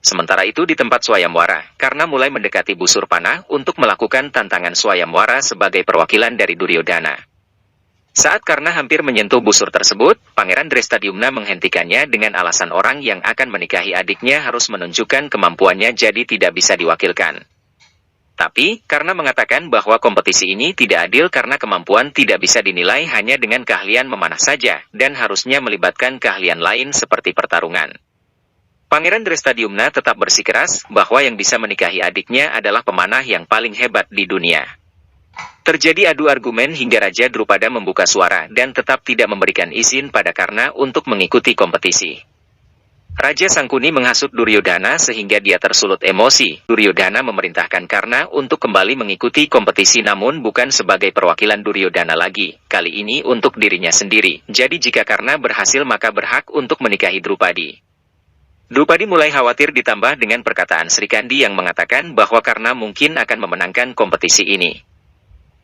Sementara itu di tempat Swayamwara, karena mulai mendekati busur panah untuk melakukan tantangan Swayamwara sebagai perwakilan dari Duryodhana. Saat Karna hampir menyentuh busur tersebut, Pangeran Drestadyumna menghentikannya dengan alasan orang yang akan menikahi adiknya harus menunjukkan kemampuannya jadi tidak bisa diwakilkan. Tapi, Karna mengatakan bahwa kompetisi ini tidak adil karena kemampuan tidak bisa dinilai hanya dengan keahlian memanah saja, dan harusnya melibatkan keahlian lain seperti pertarungan. Pangeran Drestadyumna tetap bersikeras bahwa yang bisa menikahi adiknya adalah pemanah yang paling hebat di dunia. Terjadi adu argumen hingga Raja Drupada membuka suara dan tetap tidak memberikan izin pada Karna untuk mengikuti kompetisi. Raja Sangkuni menghasut Duryodhana sehingga dia tersulut emosi. Duryodhana memerintahkan Karna untuk kembali mengikuti kompetisi namun bukan sebagai perwakilan Duryodhana lagi, kali ini untuk dirinya sendiri. Jadi jika Karna berhasil maka berhak untuk menikahi Drupadi. Drupadi mulai khawatir ditambah dengan perkataan Sri Kandi yang mengatakan bahwa Karna mungkin akan memenangkan kompetisi ini.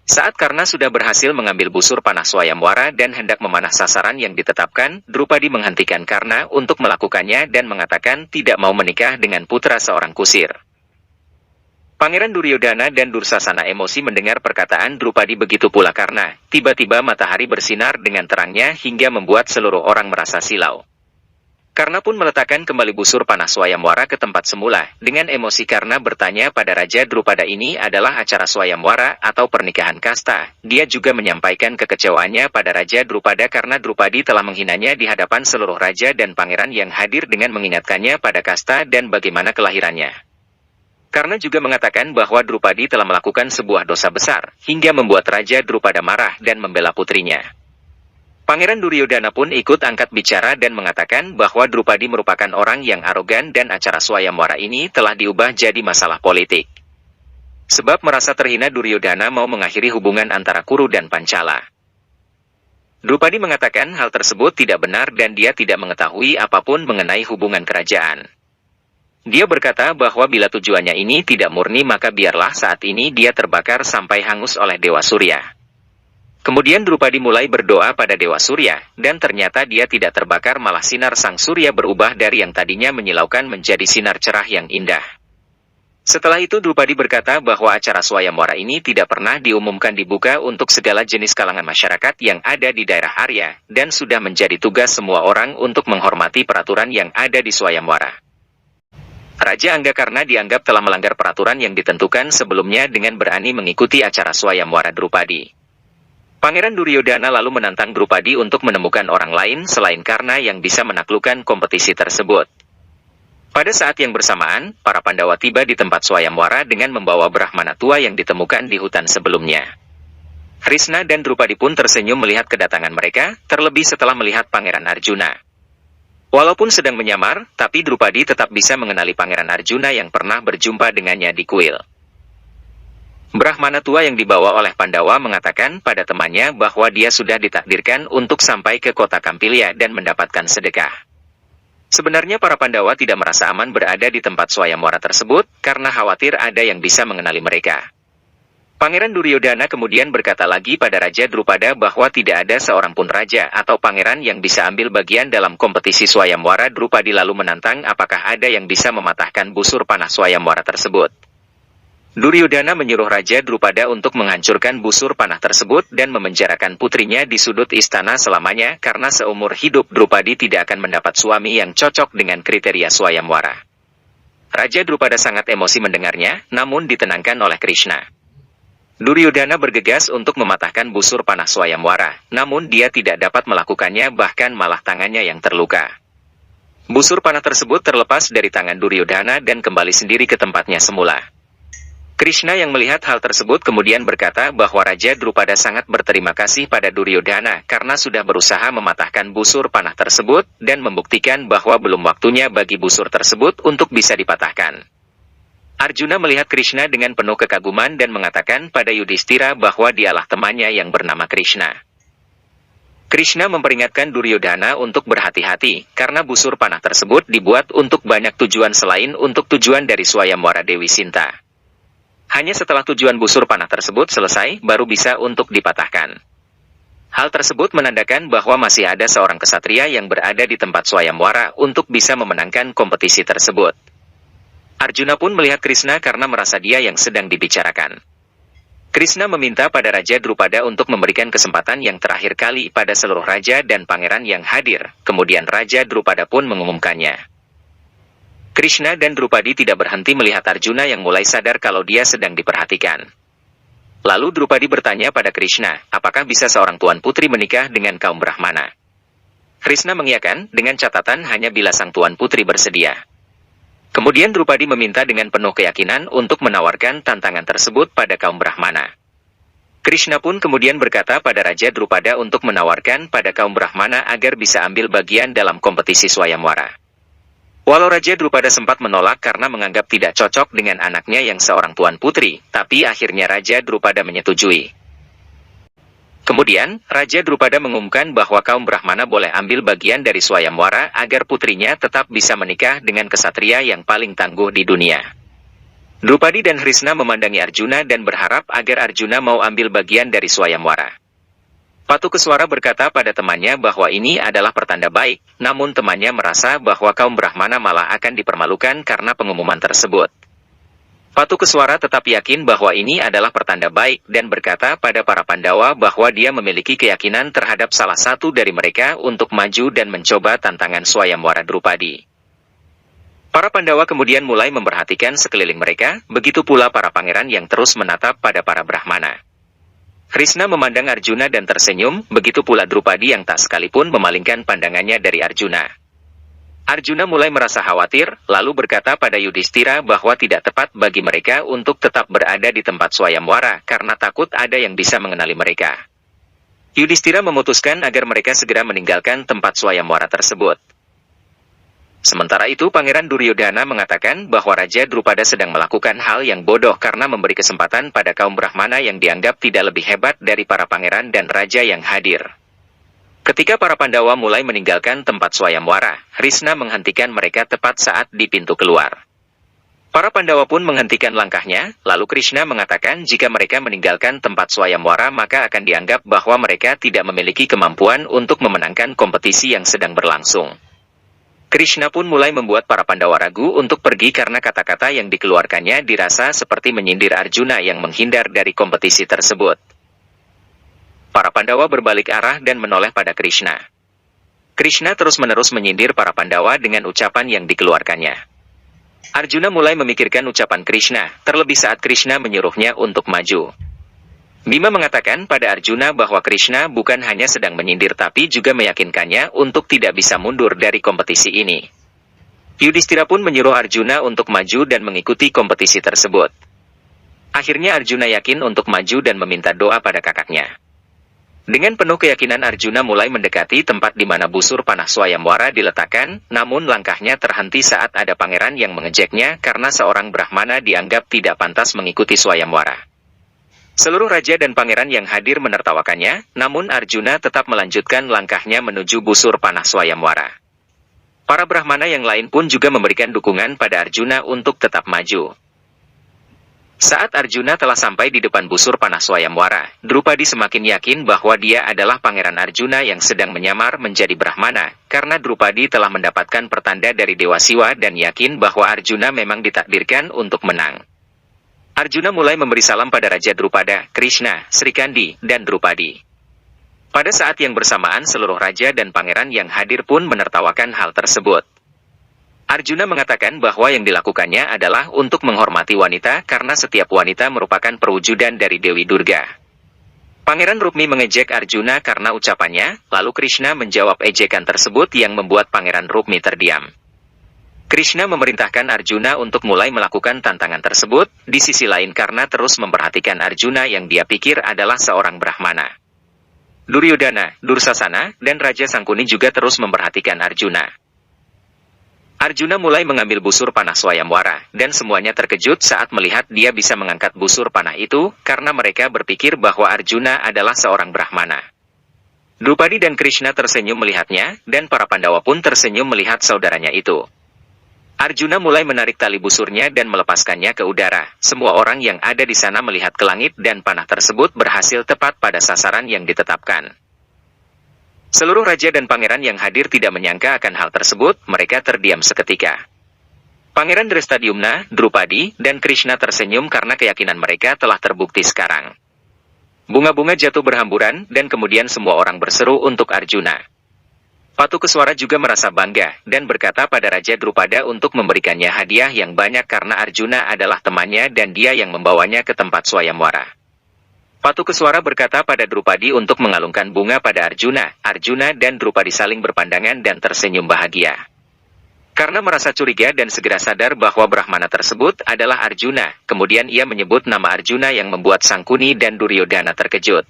Saat Karna sudah berhasil mengambil busur panah Swayamwara dan hendak memanah sasaran yang ditetapkan, Drupadi menghentikan Karna untuk melakukannya dan mengatakan tidak mau menikah dengan putra seorang kusir. Pangeran Duryodhana dan Dursasana emosi mendengar perkataan Drupadi, begitu pula Karna. Tiba-tiba matahari bersinar dengan terangnya hingga membuat seluruh orang merasa silau. Karna pun meletakkan kembali busur panah Swayamwara ke tempat semula. Dengan emosi Karna bertanya pada Raja Drupada, ini adalah acara Swayamwara atau pernikahan kasta. Dia juga menyampaikan kekecewaannya pada Raja Drupada karena Drupadi telah menghinanya di hadapan seluruh raja dan pangeran yang hadir dengan mengingatkannya pada kasta dan bagaimana kelahirannya. Karna juga mengatakan bahwa Drupadi telah melakukan sebuah dosa besar, hingga membuat Raja Drupada marah dan membela putrinya. Pangeran Duryodhana pun ikut angkat bicara dan mengatakan bahwa Drupadi merupakan orang yang arogan dan acara Swayamwara ini telah diubah jadi masalah politik. Sebab merasa terhina, Duryodhana mau mengakhiri hubungan antara Kuru dan Pancala. Drupadi mengatakan hal tersebut tidak benar dan dia tidak mengetahui apapun mengenai hubungan kerajaan. Dia berkata bahwa bila tujuannya ini tidak murni maka biarlah saat ini dia terbakar sampai hangus oleh Dewa Surya. Kemudian Drupadi mulai berdoa pada Dewa Surya, dan ternyata dia tidak terbakar, malah sinar sang surya berubah dari yang tadinya menyilaukan menjadi sinar cerah yang indah. Setelah itu Drupadi berkata bahwa acara Swayamwara ini tidak pernah diumumkan dibuka untuk segala jenis kalangan masyarakat yang ada di daerah Arya, dan sudah menjadi tugas semua orang untuk menghormati peraturan yang ada di Swayamwara. Raja Anggakarna dianggap telah melanggar peraturan yang ditentukan sebelumnya dengan berani mengikuti acara Swayamwara Drupadi. Pangeran Duryodhana lalu menantang Drupadi untuk menemukan orang lain selain Karna yang bisa menaklukkan kompetisi tersebut. Pada saat yang bersamaan, para Pandawa tiba di tempat Swayamwara dengan membawa Brahmana tua yang ditemukan di hutan sebelumnya. Krishna dan Drupadi pun tersenyum melihat kedatangan mereka, terlebih setelah melihat Pangeran Arjuna. Walaupun sedang menyamar, tapi Drupadi tetap bisa mengenali Pangeran Arjuna yang pernah berjumpa dengannya di kuil. Brahmana tua yang dibawa oleh Pandawa mengatakan pada temannya bahwa dia sudah ditakdirkan untuk sampai ke kota Kampilia dan mendapatkan sedekah. Sebenarnya para Pandawa tidak merasa aman berada di tempat Swayamwara tersebut, karena khawatir ada yang bisa mengenali mereka. Pangeran Duryodhana kemudian berkata lagi pada Raja Drupada bahwa tidak ada seorang pun raja atau pangeran yang bisa ambil bagian dalam kompetisi Swayamwara. Drupadi lalu menantang apakah ada yang bisa mematahkan busur panah Swayamwara tersebut. Duryodhana menyuruh Raja Drupada untuk menghancurkan busur panah tersebut dan memenjarakan putrinya di sudut istana selamanya karena seumur hidup Drupadi tidak akan mendapat suami yang cocok dengan kriteria Swayamwara. Raja Drupada sangat emosi mendengarnya, namun ditenangkan oleh Krishna. Duryodhana bergegas untuk mematahkan busur panah Swayamwara, namun dia tidak dapat melakukannya, bahkan malah tangannya yang terluka. Busur panah tersebut terlepas dari tangan Duryodhana dan kembali sendiri ke tempatnya semula. Krishna yang melihat hal tersebut kemudian berkata bahwa Raja Drupada sangat berterima kasih pada Duryodhana karena sudah berusaha mematahkan busur panah tersebut dan membuktikan bahwa belum waktunya bagi busur tersebut untuk bisa dipatahkan. Arjuna melihat Krishna dengan penuh kekaguman dan mengatakan pada Yudhishthira bahwa dialah temannya yang bernama Krishna. Krishna memperingatkan Duryodhana untuk berhati-hati karena busur panah tersebut dibuat untuk banyak tujuan selain untuk tujuan dari Swayamwara Dewi Sinta. Hanya setelah tujuan busur panah tersebut selesai, baru bisa untuk dipatahkan. Hal tersebut menandakan bahwa masih ada seorang kesatria yang berada di tempat Swayamwara untuk bisa memenangkan kompetisi tersebut. Arjuna pun melihat Krishna karena merasa dia yang sedang dibicarakan. Krishna meminta pada Raja Drupada untuk memberikan kesempatan yang terakhir kali pada seluruh raja dan pangeran yang hadir, kemudian Raja Drupada pun mengumumkannya. Krishna dan Drupadi tidak berhenti melihat Arjuna yang mulai sadar kalau dia sedang diperhatikan. Lalu Drupadi bertanya pada Krishna, apakah bisa seorang tuan putri menikah dengan kaum Brahmana? Krishna mengiyakan, dengan catatan hanya bila sang tuan putri bersedia. Kemudian Drupadi meminta dengan penuh keyakinan untuk menawarkan tantangan tersebut pada kaum Brahmana. Krishna pun kemudian berkata pada Raja Drupada untuk menawarkan pada kaum Brahmana agar bisa ambil bagian dalam kompetisi swayamwara. Walau Raja Drupada sempat menolak karena menganggap tidak cocok dengan anaknya yang seorang tuan putri, tapi akhirnya Raja Drupada menyetujui. Kemudian, Raja Drupada mengumumkan bahwa kaum Brahmana boleh ambil bagian dari swayamwara agar putrinya tetap bisa menikah dengan kesatria yang paling tangguh di dunia. Drupadi dan Krishna memandangi Arjuna dan berharap agar Arjuna mau ambil bagian dari swayamwara. Patukeswara berkata pada temannya bahwa ini adalah pertanda baik, namun temannya merasa bahwa kaum Brahmana malah akan dipermalukan karena pengumuman tersebut. Patukeswara tetap yakin bahwa ini adalah pertanda baik dan berkata pada para Pandawa bahwa dia memiliki keyakinan terhadap salah satu dari mereka untuk maju dan mencoba tantangan swayamwara Drupadi. Para Pandawa kemudian mulai memperhatikan sekeliling mereka, begitu pula para pangeran yang terus menatap pada para Brahmana. Krishna memandang Arjuna dan tersenyum, begitu pula Drupadi yang tak sekalipun memalingkan pandangannya dari Arjuna. Arjuna mulai merasa khawatir, lalu berkata pada Yudhistira bahwa tidak tepat bagi mereka untuk tetap berada di tempat swayamwara karena takut ada yang bisa mengenali mereka. Yudhistira memutuskan agar mereka segera meninggalkan tempat swayamwara tersebut. Sementara itu Pangeran Duryodhana mengatakan bahwa Raja Drupada sedang melakukan hal yang bodoh karena memberi kesempatan pada kaum Brahmana yang dianggap tidak lebih hebat dari para pangeran dan raja yang hadir. Ketika para Pandawa mulai meninggalkan tempat swayamwara, Krishna menghentikan mereka tepat saat di pintu keluar. Para Pandawa pun menghentikan langkahnya, lalu Krishna mengatakan jika mereka meninggalkan tempat swayamwara maka akan dianggap bahwa mereka tidak memiliki kemampuan untuk memenangkan kompetisi yang sedang berlangsung. Krishna pun mulai membuat para Pandawa ragu untuk pergi karena kata-kata yang dikeluarkannya dirasa seperti menyindir Arjuna yang menghindar dari kompetisi tersebut. Para Pandawa berbalik arah dan menoleh pada Krishna. Krishna terus-menerus menyindir para Pandawa dengan ucapan yang dikeluarkannya. Arjuna mulai memikirkan ucapan Krishna, terlebih saat Krishna menyuruhnya untuk maju. Bima mengatakan pada Arjuna bahwa Krishna bukan hanya sedang menyindir tapi juga meyakinkannya untuk tidak bisa mundur dari kompetisi ini. Yudhistira pun menyuruh Arjuna untuk maju dan mengikuti kompetisi tersebut. Akhirnya Arjuna yakin untuk maju dan meminta doa pada kakaknya. Dengan penuh keyakinan Arjuna mulai mendekati tempat di mana busur panah swayamwara diletakkan, namun langkahnya terhenti saat ada pangeran yang mengejeknya karena seorang Brahmana dianggap tidak pantas mengikuti swayamwara. Seluruh raja dan pangeran yang hadir menertawakannya, namun Arjuna tetap melanjutkan langkahnya menuju busur panah swayamwara. Para Brahmana yang lain pun juga memberikan dukungan pada Arjuna untuk tetap maju. Saat Arjuna telah sampai di depan busur panah swayamwara, Drupadi semakin yakin bahwa dia adalah Pangeran Arjuna yang sedang menyamar menjadi Brahmana, karena Drupadi telah mendapatkan pertanda dari Dewa Siwa dan yakin bahwa Arjuna memang ditakdirkan untuk menang. Arjuna mulai memberi salam pada Raja Drupada, Krishna, Srikandi, dan Drupadi. Pada saat yang bersamaan seluruh raja dan pangeran yang hadir pun menertawakan hal tersebut. Arjuna mengatakan bahwa yang dilakukannya adalah untuk menghormati wanita karena setiap wanita merupakan perwujudan dari Dewi Durga. Pangeran Rukmi mengejek Arjuna karena ucapannya, lalu Krishna menjawab ejekan tersebut yang membuat Pangeran Rukmi terdiam. Krishna memerintahkan Arjuna untuk mulai melakukan tantangan tersebut, di sisi lain karena terus memperhatikan Arjuna yang dia pikir adalah seorang Brahmana. Duryodhana, Dursasana, dan Raja Sangkuni juga terus memperhatikan Arjuna. Arjuna mulai mengambil busur panah swayamwara, dan semuanya terkejut saat melihat dia bisa mengangkat busur panah itu, karena mereka berpikir bahwa Arjuna adalah seorang Brahmana. Drupadi dan Krishna tersenyum melihatnya, dan para Pandawa pun tersenyum melihat saudaranya itu. Arjuna mulai menarik tali busurnya dan melepaskannya ke udara. Semua orang yang ada di sana melihat ke langit dan panah tersebut berhasil tepat pada sasaran yang ditetapkan. Seluruh raja dan pangeran yang hadir tidak menyangka akan hal tersebut, mereka terdiam seketika. Pangeran Drestadyumna, Drupadi, dan Krishna tersenyum karena keyakinan mereka telah terbukti sekarang. Bunga-bunga jatuh berhamburan, dan kemudian semua orang berseru untuk Arjuna. Patukeswara juga merasa bangga, dan berkata pada Raja Drupada untuk memberikannya hadiah yang banyak karena Arjuna adalah temannya dan dia yang membawanya ke tempat Swayamwara. Patukeswara berkata pada Drupadi untuk mengalungkan bunga pada Arjuna. Arjuna dan Drupadi saling berpandangan dan tersenyum bahagia. Karena merasa curiga dan segera sadar bahwa Brahmana tersebut adalah Arjuna, kemudian ia menyebut nama Arjuna yang membuat Sangkuni dan Duryodhana terkejut.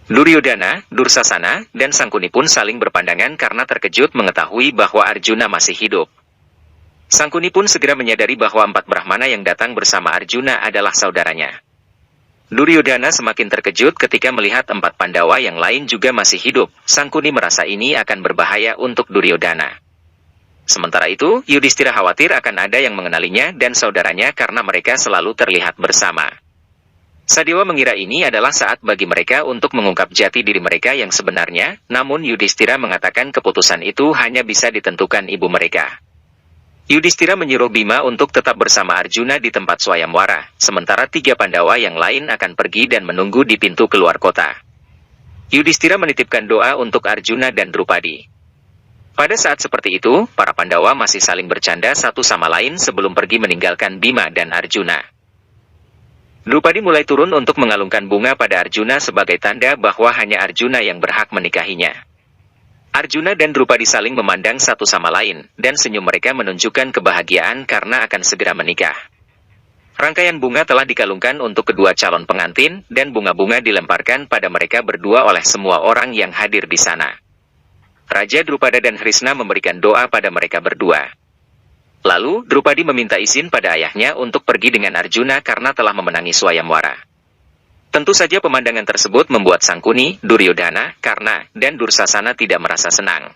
Duryodhana, Dursasana, dan Sangkuni pun saling berpandangan karena terkejut mengetahui bahwa Arjuna masih hidup. Sangkuni pun segera menyadari bahwa 4 Brahmana yang datang bersama Arjuna adalah saudaranya. Duryodhana semakin terkejut ketika melihat 4 Pandawa yang lain juga masih hidup. Sangkuni merasa ini akan berbahaya untuk Duryodhana. Sementara itu, Yudhishthira khawatir akan ada yang mengenalinya dan saudaranya karena mereka selalu terlihat bersama. Sadewa mengira ini adalah saat bagi mereka untuk mengungkap jati diri mereka yang sebenarnya, namun Yudhishthira mengatakan keputusan itu hanya bisa ditentukan ibu mereka. Yudhishthira menyuruh Bima untuk tetap bersama Arjuna di tempat Swayamwara, sementara 3 Pandawa yang lain akan pergi dan menunggu di pintu keluar kota. Yudhishthira menitipkan doa untuk Arjuna dan Drupadi. Pada saat seperti itu, para Pandawa masih saling bercanda satu sama lain sebelum pergi meninggalkan Bima dan Arjuna. Drupadi mulai turun untuk mengalungkan bunga pada Arjuna sebagai tanda bahwa hanya Arjuna yang berhak menikahinya. Arjuna dan Drupadi saling memandang satu sama lain, dan senyum mereka menunjukkan kebahagiaan karena akan segera menikah. Rangkaian bunga telah dikalungkan untuk kedua calon pengantin, dan bunga-bunga dilemparkan pada mereka berdua oleh semua orang yang hadir di sana. Raja Drupada dan Krishna memberikan doa pada mereka berdua. Lalu, Drupadi meminta izin pada ayahnya untuk pergi dengan Arjuna karena telah memenangi Swayamwara. Tentu saja pemandangan tersebut membuat Sangkuni, Duryodhana, Karna, dan Dursasana tidak merasa senang.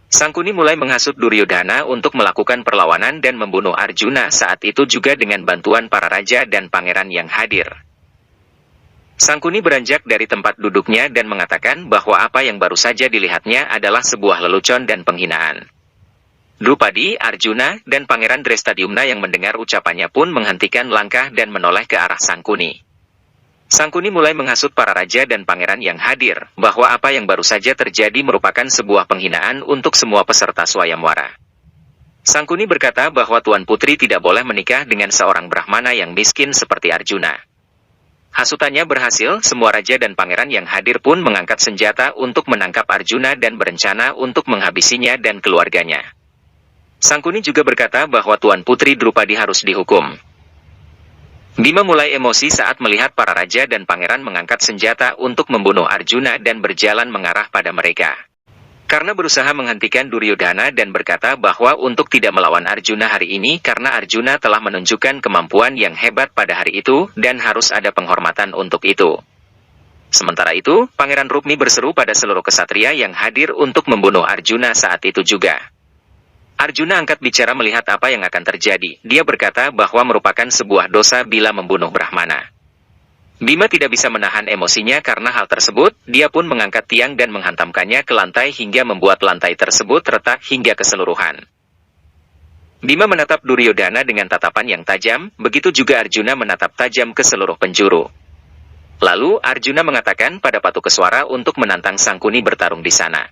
Sangkuni mulai menghasut Duryodhana untuk melakukan perlawanan dan membunuh Arjuna saat itu juga dengan bantuan para raja dan pangeran yang hadir. Sangkuni beranjak dari tempat duduknya dan mengatakan bahwa apa yang baru saja dilihatnya adalah sebuah lelucon dan penghinaan. Drupadi, Arjuna, dan Pangeran Drestadyumna yang mendengar ucapannya pun menghentikan langkah dan menoleh ke arah Sangkuni. Sangkuni mulai menghasut para raja dan pangeran yang hadir, bahwa apa yang baru saja terjadi merupakan sebuah penghinaan untuk semua peserta Swayamwara. Sangkuni berkata bahwa Tuan Putri tidak boleh menikah dengan seorang Brahmana yang miskin seperti Arjuna. Hasutannya berhasil, semua raja dan pangeran yang hadir pun mengangkat senjata untuk menangkap Arjuna dan berencana untuk menghabisinya dan keluarganya. Sangkuni juga berkata bahwa Tuan Putri Drupadi harus dihukum. Bima mulai emosi saat melihat para raja dan pangeran mengangkat senjata untuk membunuh Arjuna dan berjalan mengarah pada mereka. Karena berusaha menghentikan Duryodhana dan berkata bahwa untuk tidak melawan Arjuna hari ini karena Arjuna telah menunjukkan kemampuan yang hebat pada hari itu dan harus ada penghormatan untuk itu. Sementara itu, Pangeran Rukmi berseru pada seluruh kesatria yang hadir untuk membunuh Arjuna saat itu juga. Arjuna angkat bicara melihat apa yang akan terjadi. Dia berkata bahwa merupakan sebuah dosa bila membunuh Brahmana. Bima tidak bisa menahan emosinya karena hal tersebut, dia pun mengangkat tiang dan menghantamkannya ke lantai hingga membuat lantai tersebut retak hingga keseluruhan. Bima menatap Duryodhana dengan tatapan yang tajam, begitu juga Arjuna menatap tajam ke seluruh penjuru. Lalu, Arjuna mengatakan pada Patukeswara untuk menantang Sangkuni bertarung di sana.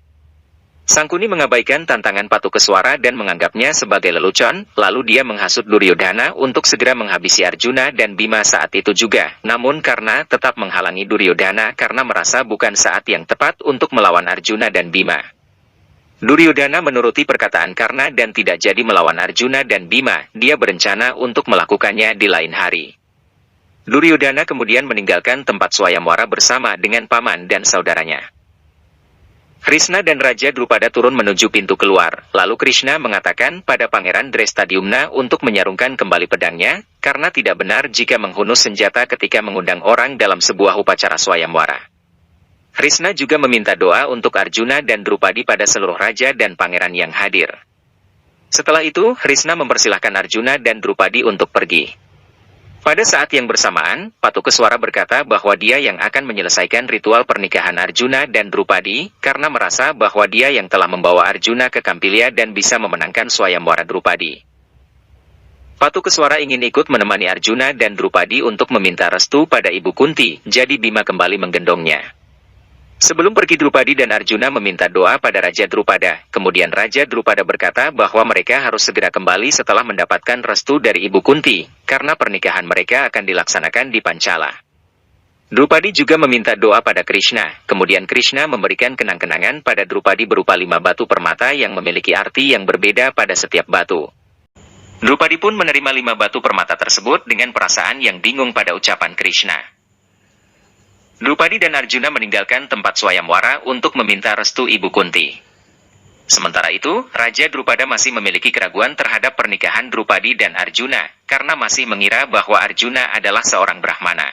Sangkuni mengabaikan tantangan Patukeswara dan menganggapnya sebagai lelucon, lalu dia menghasut Duryodhana untuk segera menghabisi Arjuna dan Bima saat itu juga, namun karena tetap menghalangi Duryodhana karena merasa bukan saat yang tepat untuk melawan Arjuna dan Bima. Duryodhana menuruti perkataan Karna dan tidak jadi melawan Arjuna dan Bima, dia berencana untuk melakukannya di lain hari. Duryodhana kemudian meninggalkan tempat Swayamwara bersama dengan paman dan saudaranya. Krishna dan Raja Drupada turun menuju pintu keluar, lalu Krishna mengatakan pada Pangeran Drestadyumna untuk menyarungkan kembali pedangnya, karena tidak benar jika menghunus senjata ketika mengundang orang dalam sebuah upacara Swayamwara. Krishna juga meminta doa untuk Arjuna dan Drupadi pada seluruh raja dan pangeran yang hadir. Setelah itu, Krishna mempersilahkan Arjuna dan Drupadi untuk pergi. Pada saat yang bersamaan, Patukeswara berkata bahwa dia yang akan menyelesaikan ritual pernikahan Arjuna dan Drupadi, karena merasa bahwa dia yang telah membawa Arjuna ke Kampilya dan bisa memenangkan Swayamwara Drupadi. Patukeswara ingin ikut menemani Arjuna dan Drupadi untuk meminta restu pada Ibu Kunti, jadi Bima kembali menggendongnya. Sebelum pergi Drupadi dan Arjuna meminta doa pada Raja Drupada, kemudian Raja Drupada berkata bahwa mereka harus segera kembali setelah mendapatkan restu dari Ibu Kunti, karena pernikahan mereka akan dilaksanakan di Pancala. Drupadi juga meminta doa pada Krishna, kemudian Krishna memberikan kenang-kenangan pada Drupadi berupa 5 batu permata yang memiliki arti yang berbeda pada setiap batu. Drupadi pun menerima 5 batu permata tersebut dengan perasaan yang bingung pada ucapan Krishna. Drupadi dan Arjuna meninggalkan tempat Swayamwara untuk meminta restu Ibu Kunti. Sementara itu, Raja Drupada masih memiliki keraguan terhadap pernikahan Drupadi dan Arjuna, karena masih mengira bahwa Arjuna adalah seorang Brahmana.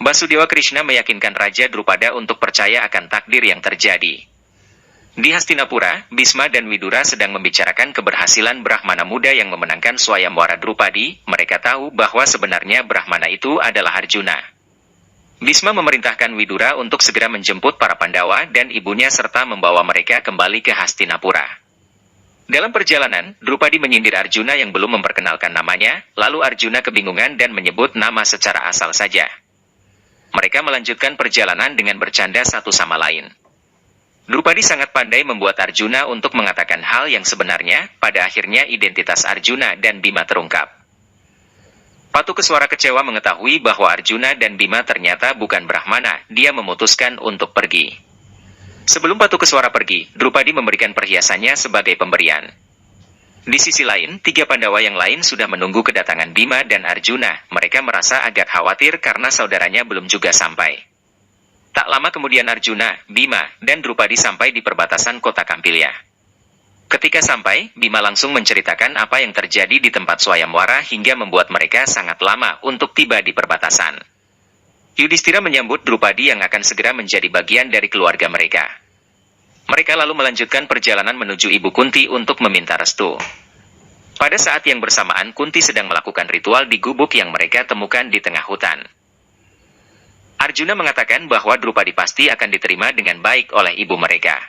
Basudewa Krishna meyakinkan Raja Drupada untuk percaya akan takdir yang terjadi. Di Hastinapura, Bhisma dan Widura sedang membicarakan keberhasilan Brahmana muda yang memenangkan Swayamwara Drupadi. Mereka tahu bahwa sebenarnya Brahmana itu adalah Arjuna. Bhisma memerintahkan Widura untuk segera menjemput para Pandawa dan ibunya serta membawa mereka kembali ke Hastinapura. Dalam perjalanan, Drupadi menyindir Arjuna yang belum memperkenalkan namanya, lalu Arjuna kebingungan dan menyebut nama secara asal saja. Mereka melanjutkan perjalanan dengan bercanda satu sama lain. Drupadi sangat pandai membuat Arjuna untuk mengatakan hal yang sebenarnya, pada akhirnya identitas Arjuna dan Bima terungkap. Patukeswara kecewa mengetahui bahwa Arjuna dan Bima ternyata bukan Brahmana, dia memutuskan untuk pergi. Sebelum Patukeswara pergi, Drupadi memberikan perhiasannya sebagai pemberian. Di sisi lain, 3 Pandawa yang lain sudah menunggu kedatangan Bima dan Arjuna. Mereka merasa agak khawatir karena saudaranya belum juga sampai. Tak lama kemudian Arjuna, Bima, dan Drupadi sampai di perbatasan kota Kampilya. Ketika sampai, Bima langsung menceritakan apa yang terjadi di tempat Swayamwara hingga membuat mereka sangat lama untuk tiba di perbatasan. Yudhistira menyambut Drupadi yang akan segera menjadi bagian dari keluarga mereka. Mereka lalu melanjutkan perjalanan menuju Ibu Kunti untuk meminta restu. Pada saat yang bersamaan Kunti sedang melakukan ritual di gubuk yang mereka temukan di tengah hutan. Arjuna mengatakan bahwa Drupadi pasti akan diterima dengan baik oleh ibu mereka.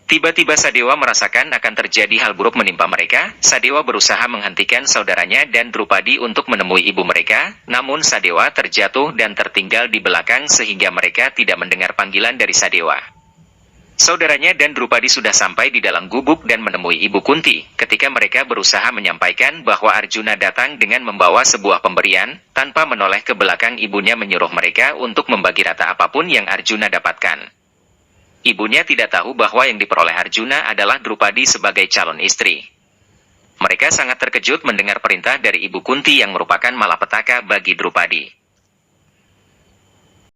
Tiba-tiba Sadewa merasakan akan terjadi hal buruk menimpa mereka. Sadewa berusaha menghentikan saudaranya dan Drupadi untuk menemui ibu mereka, namun Sadewa terjatuh dan tertinggal di belakang sehingga mereka tidak mendengar panggilan dari Sadewa. Saudaranya dan Drupadi sudah sampai di dalam gubuk dan menemui Ibu Kunti, ketika mereka berusaha menyampaikan bahwa Arjuna datang dengan membawa sebuah pemberian, tanpa menoleh ke belakang ibunya menyuruh mereka untuk membagi rata apapun yang Arjuna dapatkan. Ibunya tidak tahu bahwa yang diperoleh Arjuna adalah Drupadi sebagai calon istri. Mereka sangat terkejut mendengar perintah dari Ibu Kunti yang merupakan malapetaka bagi Drupadi.